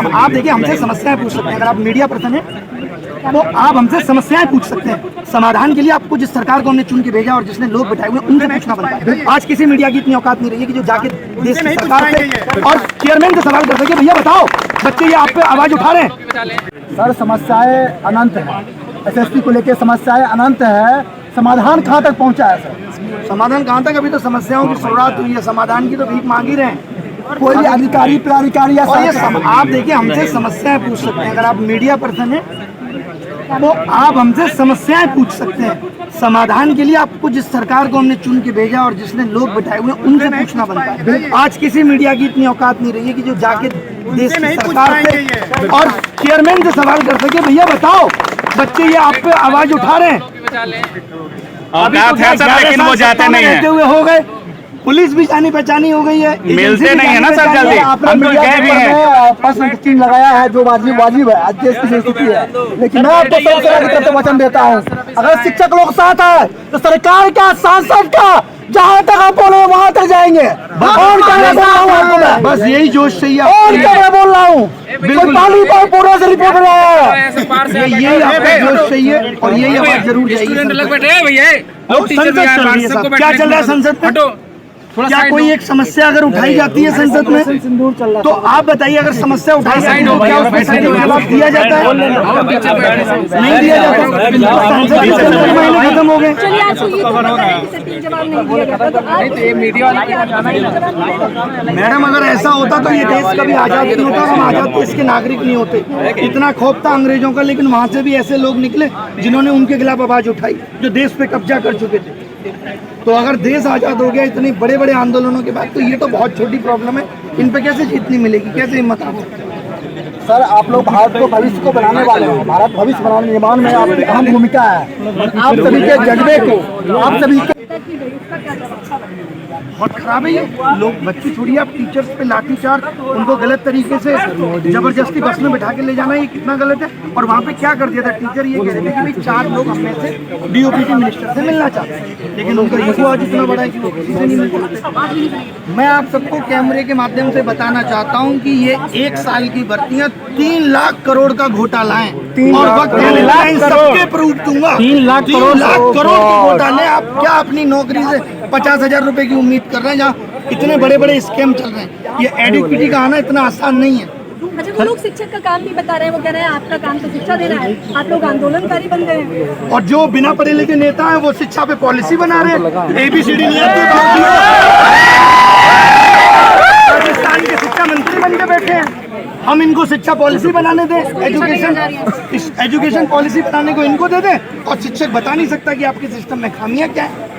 आप देखिए हमसे समस्याएं पूछ सकते हैं, अगर आप मीडिया पर्सन हैं तो आप हमसे समस्याएं पूछ सकते हैं। समाधान के लिए आपको जिस सरकार को हमने चुन के भेजा और जिसने लोग बैठाए हुए उनसे पूछना बनता है। आज किसी मीडिया की इतनी औकात नहीं रही है कि जो जाके देश की सरकार से और चेयरमैन से सवाल कर सके, भैया बताओ बच्चे ये आप पे आवाज उठा रहे हैं। सर समस्याएं अनंत है, एसएसपी को लेकर समस्याएं अनंत है, समाधान कहाँ तक पहुँचा है सर? समाधान कहाँ तक? अभी तो समस्याओं की शुरुआत हुई है, समाधान की तो भीख मांग ही रहे हैं। कोई भी अधिकारी प्राधिकारी या आप देखिए हमसे समस्याएं पूछ सकते हैं, अगर आप मीडिया पर्सन हैं तो आप हमसे समस्याएं पूछ सकते हैं। समाधान के लिए आपको जिस सरकार को हमने चुन के भेजा और जिसने लोग बैठाए हुए उनसे पूछना बनता है। आज किसी मीडिया की इतनी औकात नहीं रही है कि जो जाके देश की सरकार से और चेयरमैन से सवाल कर सके, भैया बताओ बच्चे ये आप पे आवाज उठा रहे हैं। अभी तो लेकिन वो जाते नहीं हैं। हुए हो गए, पुलिस भी जानी पहचानी हो गई है, मिलते नहीं है ना सर जल्दी। आपने मीडिया पर प्रश्न चिन्ह लगाया है जो वाजिब है, आज देश की स्थिति है। लेकिन मैं आपको सबसे वचन देता हूँ, अगर शिक्षक लोग साथ है तो सरकार का, सांसद का, जहाँ तक आप बोले वहाँ तक जाएंगे। और क्या बोल रहा हूँ आपको मैं? बस यही जोश चाहिए। और क्या मैं बोल रहा हूँ? बिल्कुल पानी पर पूरा से रिपोर्ट रहा है। यही आपका जोश चाहिए और यही आवाज जरूर चाहिए। क्या चल रहा है संसद में? क्या कोई एक समस्या अगर उठाई जाती है संसद में तो आप बताइए, अगर समस्या उठाई जाती है तो क्या उसमें सही जवाब दिया जाता है? नहीं दिया जाता। संसद के 3 महीने खत्म हो गए। मैडम अगर ऐसा होता तो ये देश कभी आजाद नहीं होता, हम आजाद देश के नागरिक नहीं होते। इतना खौफ था अंग्रेजों का, लेकिन वहाँ से भी ऐसे लोग निकले जिन्होंने उनके खिलाफ आवाज उठाई जो देश पे कब्जा कर चुके थे। तो अगर देश आजाद हो गया इतने बड़े बड़े आंदोलनों के बाद, तो ये तो बहुत छोटी प्रॉब्लम है। इन पे कैसे जीतनी मिलेगी, कैसे हिम्मत आ सकती? सर आप लोग भारत को भविष्य को बनाने वाले हैं, भारत भविष्य बनाने निर्माण में आपकी अहम भूमिका है। आप सभी के जज्बे को, आप सभी के बहुत खराब है ये लोग। बच्चे छोड़िए, आप टीचर्स पे लाठीचार्ज, उनको गलत तरीके से जबरदस्ती बस में बैठा के ले जाना, ये कितना गलत है। और वहाँ पे क्या कर दिया था, टीचर ये कह रहे थे कि भाई 4 लोग हमें से डीओपीटी मिनिस्टर से मिलना चाहते हैं, लेकिन उनका ईगो आज इतना बड़ा है कि वो किसी से नहीं मिल सकते। मैं आप सबको कैमरे के माध्यम से बताना चाहता हूँ कि ये 1 साल की भर्तियाँ 3 लाख करोड़ का घोटाला है और वक्त सबके प्रूफ दूंगा। 3 लाख करोड़ के घोटाले। आप क्या अपनी नौकरी से 50,000 रुपए की उम्मीद कर रहे हैं जहाँ इतने बड़े बड़े स्कैम चल रहे हैं? ये एडुकेटी का आना इतना आसान नहीं है। अच्छा, वो लोग शिक्षक का काम नहीं बता रहे हैं, वो कह रहे हैं आपका काम तो शिक्षा देना है, आप लोग आंदोलनकारी बन गए हैं। और जो बिना पढ़े लिखे नेता है वो शिक्षा पे पॉलिसी बना रहे हैं। ABCD नहीं आती, राजस्थान के शिक्षा मंत्री बन के बैठे हैं। हम इनको शिक्षा पॉलिसी बनाने दें, एजुकेशन पॉलिसी बनाने को इनको दे दें और शिक्षक बता नहीं सकता कि आपके सिस्टम में खामियां क्या है।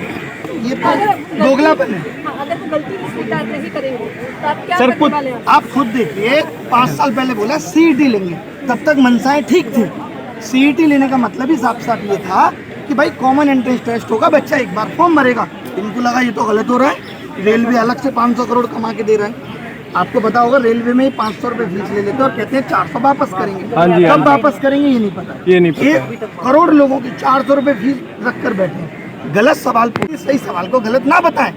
ये दोगलापन है। अगर वो गलती स्वीकार नहीं करेंगे तो आप क्या सर करने वाले हैं? आप खुद देखिए, 5 साल पहले बोला CET लेंगे, तब तक मनसाएं ठीक थी। CET लेने का मतलब ही साफ साफ ये था कि भाई कॉमन एंट्रेंस टेस्ट होगा, बच्चा एक बार फॉर्म भरेगा। इनको लगा ये तो गलत हो रहा है, रेलवे अलग से 500 करोड़ कमा के दे रहा है। आपको पता होगा रेलवे में 500 रुपए फीस ले लेते हैं और कहते हैं 400 वापस करेंगे। कब वापस करेंगे ये नहीं पता। 1 करोड़ लोगों की 400 रुपए फीस रख कर बैठे हैं। गलत सवाल पूछे, सही सवाल को गलत ना बताएं,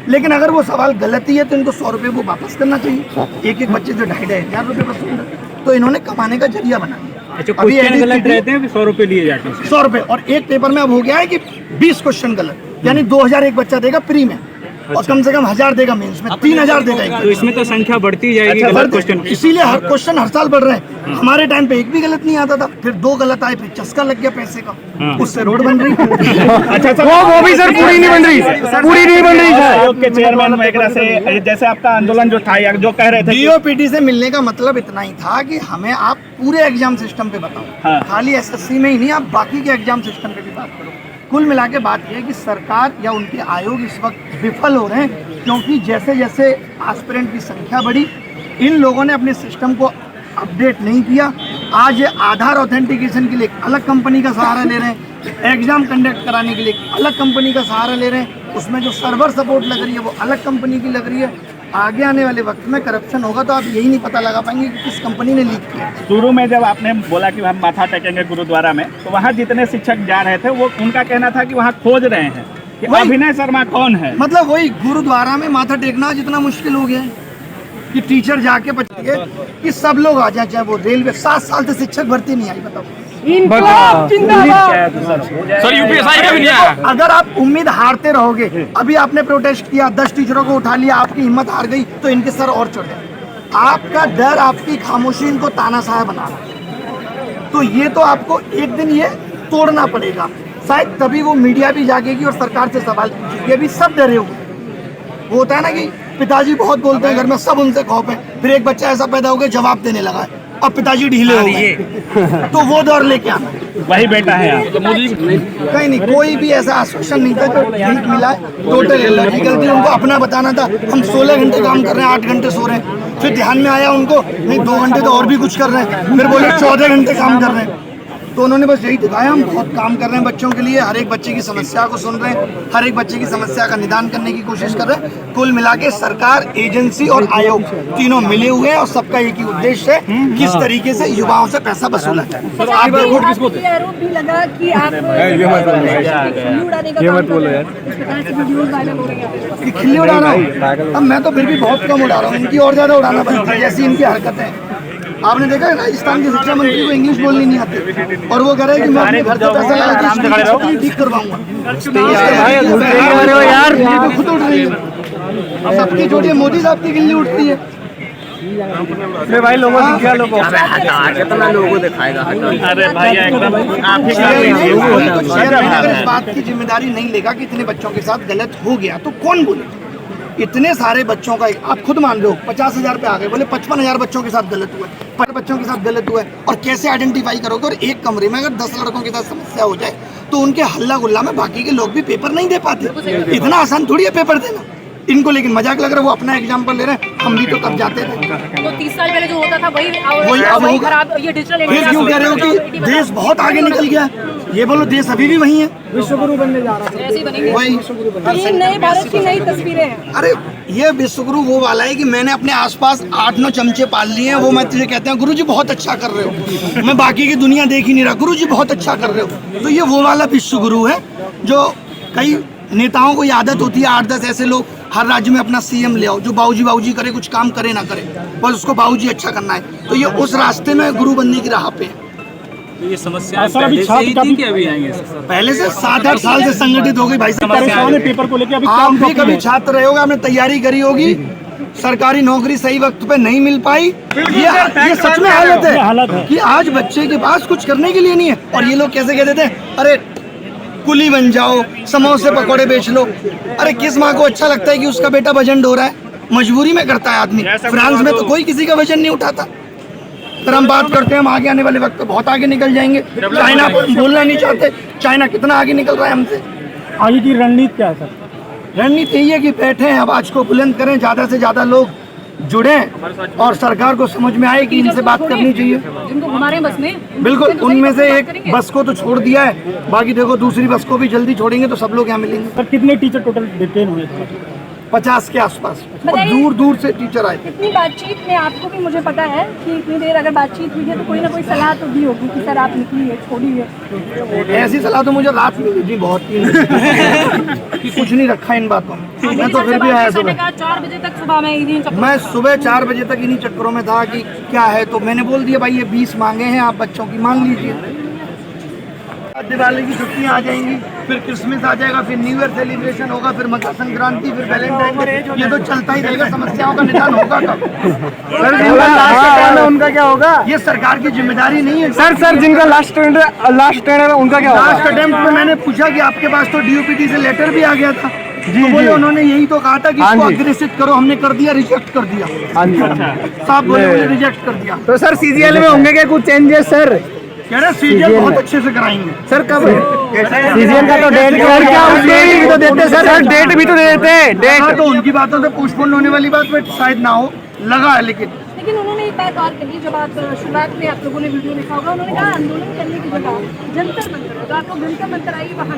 लेकिन अगर वो सवाल गलत ही है तो इनको 100 रुपए वो वापस करना चाहिए। एक बच्चे से 2,500 रुपए वसूल है, तो इन्होंने कमाने का जरिया बना दिया। अच्छा, क्वेश्चन गलत रहते हैं, 100 रुपए लिए जाते हैं। 100 रुपए। और एक पेपर में अब हो गया है कि 20 क्वेश्चन गलत, यानी 2,000 एक बच्चा देगा प्री में। और कम से कम 1,000 देगा मेंस में, 3,000 देगा। तो इसमें तो संख्या बढ़ती जाएगी गलत क्वेश्चन, इसीलिए हर क्वेश्चन हर साल बढ़ रहे हैं। हमारे टाइम पे एक भी गलत नहीं आता था, फिर 2 गलत आए, फिर चस्का लग गया पैसे का, उससे रोड बन रही है। अच्छा सर, वो भी सर पूरी नहीं बन रही, पूरी नहीं बन रही आयोग के चेयरमैन वगैरह से जैसे आपका आंदोलन जो था, जो कह रहे थे DOPT से मिलने का मतलब इतना ही था कि हमें आप पूरे एग्जाम सिस्टम पे बताओ, खाली SSC में ही नहीं, आप बाकी के एग्जाम सिस्टम पे भी बात करो। कुल मिला के बात यह है कि सरकार या उनके आयोग इस वक्त विफल हो रहे हैं, क्योंकि जैसे जैसे एस्पिरेंट की संख्या बढ़ी, इन लोगों ने अपने सिस्टम को अपडेट नहीं किया। आज आधार ऑथेंटिकेशन के लिए अलग कंपनी का सहारा ले रहे हैं, एग्जाम कंडक्ट कराने के लिए अलग कंपनी का सहारा ले रहे हैं, उसमें जो सर्वर सपोर्ट लग रही है वो अलग कंपनी की लग रही है। आगे आने वाले वक्त में करप्शन होगा तो आप यही नहीं पता लगा पाएंगे कि किस कंपनी ने लीक किया। शुरू में जब आपने बोला कि हम माथा टेकेंगे गुरुद्वारा में, तो वहाँ जितने शिक्षक जा रहे थे वो उनका कहना था कि वहाँ खोज रहे हैं कि अभिनय शर्मा कौन है। मतलब वही गुरुद्वारा में माथा टेकना जितना मुश्किल हो गया है, कि टीचर जाके बच्चे कि सब लोग आ जाए, चाहे वो रेलवे 7 साल से शिक्षक भर्ती नहीं आई, बताओ। सर यूपीएसआई का भी नहीं आया। अगर आप उम्मीद हारते रहोगे, अभी आपने प्रोटेस्ट किया, 10 टीचरों को उठा लिया, आपकी हिम्मत हार गई तो इनके सर और चढ़े। आपका डर, आपकी खामोशी इनको तानाशाह बना रहा है। तो ये तो आपको एक दिन ये तोड़ना पड़ेगा, शायद तभी वो मीडिया भी जागेगी और सरकार से सवाल पूछेगी। अभी सब डरे हुए। वो होता है ना कि पिताजी बहुत बोलते हैं घर में, सब उनसे खौफ है, फिर एक बच्चा ऐसा पैदा हो गया जवाब देने लगा है, अब पिताजी ढीले हो गए, तो वो दौर लेके आना। वही बेटा है आप। कहीं नहीं, कोई भी ऐसा आश्वासन नहीं था जो ठीक मिला है। टोटल अल्लाह की गलती, उनको अपना बताना था। हम 16 घंटे काम कर रहे हैं, 8 घंटे सो रहे हैं, फिर ध्यान में आया उनको नहीं 2 घंटे तो और भी कुछ कर रहे हैं, फिर बोले 14 घंटे काम कर रहे हैं। तो उन्होंने बस यही दिखाया, हम बहुत काम कर रहे हैं बच्चों के लिए, हर एक बच्चे की समस्या को सुन रहे हैं, हर एक बच्चे की समस्या का निदान करने की कोशिश कर रहे हैं। कुल मिला के सरकार, एजेंसी और आयोग तीनों मिले हुए हैं और सबका एक ही उद्देश्य है, किस तरीके से युवाओं से पैसा वसूला जाए। आरोप भी लगा कि आप खिल्ली उड़ा रहा हूँ। अब मैं तो फिर भी बहुत कम उड़ा रहा हूँ, इनकी और ज्यादा उड़ाना बनती है, जैसी इनकी हरकतें हैं। आपने देखा है राजस्थान के शिक्षा मंत्री को इंग्लिश बोलनी नहीं आती और वो कह रहे हैं कि मैं अपने घर से पैसा लगा के ठीक करवाऊंगा। यार खुद उठ रही है, सबकी छोटी मोदी साहब की गिल्ली उठती है। भाई लोगों से क्या लोगों कितना लोगों को दिखाएगा। अरे भाई एकदम आप ही कर लीजिए। अगर इस बात की जिम्मेदारी नहीं लेगा कि इतने बच्चों के साथ गलत हो गया तो कौन बोले। इतने सारे बच्चों का, आप खुद मान लो 50,000 पे आ गए, बोले 55,000 बच्चों के साथ गलत हुआ है, 5 बच्चों के साथ गलत हुआ है, और कैसे आइडेंटिफाई करोगे। और एक कमरे में अगर 10 लड़कों के साथ समस्या हो जाए तो उनके हल्ला गुल्ला में बाकी के लोग भी पेपर नहीं दे पाते। इतना आसान थोड़ी है पेपर देना इनको, लेकिन मजाक लग रहा है। वो अपना एग्जाम्पल ले रहे हैं, हम भी तो तब जाते थे। तो 30 साल पहले जो होता था वही अब होगा। खराब, ये डिजिटल फिर क्यों कह रहे हो कि देश बहुत आगे निकल गया। ये बोलो देश अभी भी वही है, विश्वगुरु बनने जा रहा था। ऐसे ही बनेंगे। वही ये नए भारत की नई तस्वीरें हैं। अरे ये विश्वगुरु वो वाला है कि मैंने अपने आसपास 8-9 चमचे पाल लिए हैं, वो मैं तुझे कहते हैं गुरुजी बहुत अच्छा कर रहे हो, मैं बाकी की दुनिया देख ही नहीं रहा, गुरुजी बहुत अच्छा कर रहे हो। तो ये वो वाला विश्वगुरु है जो कई नेताओं को आदत होती है 8-10 ऐसे लोग हर राज्य में अपना सीएम ले आओ, जो बाबूजी करे, कुछ काम करे ना करे, बस उसको बाबूजी अच्छा करना है। तो ये उस रास्ते में गुरु बनने की राह पे है। तो ये समस्या पहले से ही थी कि अभी आएंगे? पहले से 7-8 साल से संगठित हो गई भाई साहब। पेपर को लेकर आप भी कभी छात्र रहे होगे, आपने तैयारी करी होगी, सरकारी नौकरी सही वक्त पे नहीं मिल पाई। ये सच में हालत है कि आज बच्चे के पास कुछ करने के लिए नहीं है। और ये लोग कैसे कहते थे, अरे कुली बन जाओ, समोसे पकौड़े बेच लो। अरे किस माँ को अच्छा लगता है कि उसका बेटा वजन ढो रहा है? मजबूरी में करता है आदमी। फ्रांस में तो कोई किसी का वजन नहीं उठाता। फिर हम बात करते हैं हम आगे आने वाले वक्त पे बहुत आगे निकल जाएंगे। चाइना बोलना नहीं चाहते, चाइना कितना आगे निकल रहा है हमसे। आगे की रणनीति क्या है सर? रणनीति यही है कि बैठे हैं, आवाज को बुलंद करें, ज्यादा से ज्यादा लोग जुड़े और सरकार को समझ में आए कि इनसे बात करनी चाहिए। जिनको हमारे बस में बिल्कुल, उनमें से एक बस को तो छोड़ दिया है, बाकी देखो दूसरी बस को भी जल्दी छोड़ेंगे तो सब लोग यहाँ मिलेंगे। सर कितने टीचर टोटल डिटेन हुए थे? 50 के आसपास, और बताइए। दूर दूर से टीचर आए थे। इतनी बातचीत में आपको भी, मुझे पता है कि इतनी देर अगर बातचीत हुई है तो कोई ना कोई सलाह तो दी होगी कि सर आप निकलिए, छोड़िए। ऐसी सलाह तो मुझे रात में दी बहुत कि कुछ नहीं रखा इन बातों में। मैं तो फिर भी आया सुबह 4 बजे तक, सुबह में इन्हीं मैं सुबह 4 बजे तक इन्हीं चक्करों में था कि क्या है। तो मैंने बोल दिया भाई ये 20 मांगे हैं, आप बच्चों की मान लीजिए। दिवाली की छुट्टियां आ जाएंगी, फिर क्रिसमस आ जाएगा, फिर न्यू ईयर सेलिब्रेशन होगा, फिर मकर संक्रांति, फिर वैलेंटाइन डे। ये तो चलता ही रहेगा, समस्याओं का निदान होगा कब? उनका क्या होगा? ये सरकार की जिम्मेदारी नहीं है। सर जिनका लास्ट टेंडर है उनका क्या होगा? लास्ट अटेम्प्ट में मैंने पूछा कि आपके पास तो DUPT से लेटर भी आ गया था, तो बोले उन्होंने यही तो कहा था कि इसको अग्रेसित करो, हमने कर दिया, रिजेक्ट कर दिया। साहब बोले रिजेक्ट कर दिया। तो सर CGL में होंगे क्या कुछ चेंजेस सर? कह रहे CGL बहुत अच्छे से कराएंगे। सर कब CGL का तो डेट क्या उसकी तो देते सर, डेट भी तो देते डेट। तो उनकी बातों से पोस्टपोन होने वाली बात में शायद ना हो, लगा है। लेकिन उन्होंने एक बात और कही, जब आप शुरुआत में आप लोगों ने वीडियो देखा होगा, उन्होंने कहा आंदोलन करने की जगह जंतर मंतर होगा, आपको जंतर मंतर आई वहाँ।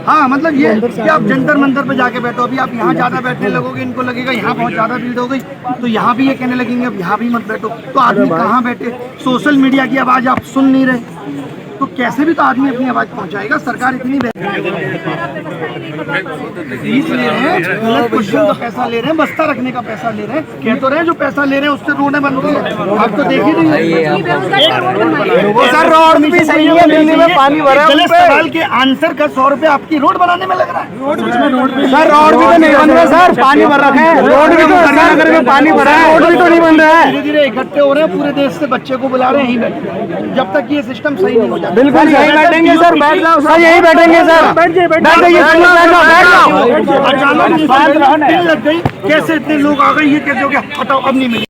हाँ, मतलब ये कि आप जंतर मंतर पे जाके बैठो। अभी आप यहाँ ज्यादा बैठने लगोगे, इनको लगेगा यहाँ बहुत ज्यादा भीड़ हो गई, तो यहाँ भी ये कहने लगेंगे अब यहाँ भी मत बैठो। तो आदमी कहाँ बैठे? सोशल मीडिया की आवाज आप सुन नहीं रहे। तो कैसे भी तो आदमी अपनी आवाज पहुंचाएगा। सरकार इतनी फीस ले रहे हैं, गलत क्वेश्चन का पैसा ले रहे हैं, बस्ता रखने का पैसा ले रहे हैं, कह तो रहे हैं जो पैसा ले रहे हैं उससे रोडें बन रही है। आप तो देख ही नहीं है सर रोड भी सही है, दिल्ली में पानी भरा है गलत सवाल के आंसर का 100 रुपए आपकी रोड बनाने में लग रहा है। सर रोड भी तो नहीं बन रहा सर, पानी भर रखे हैं, रोड भी तो नगर में पानी भरा है, रोड भी तो नहीं बन रहा है। धीरे धीरे इकट्ठे हो रहे हैं, पूरे देश से बच्चे को बुला रहे हैं, यहीं बैठे जब तक ये सिस्टम सही नहीं हो जाता। बिल्कुल यही बैठेंगे सर, बैठ जाओ सर, यही बैठेंगे सर, बैठ जाइए, बैठ जाइए, अचानक लग गई, कैसे इतने लोग आ गए, ये कैसे हो गया, हटाओ अब नहीं मिलेगा।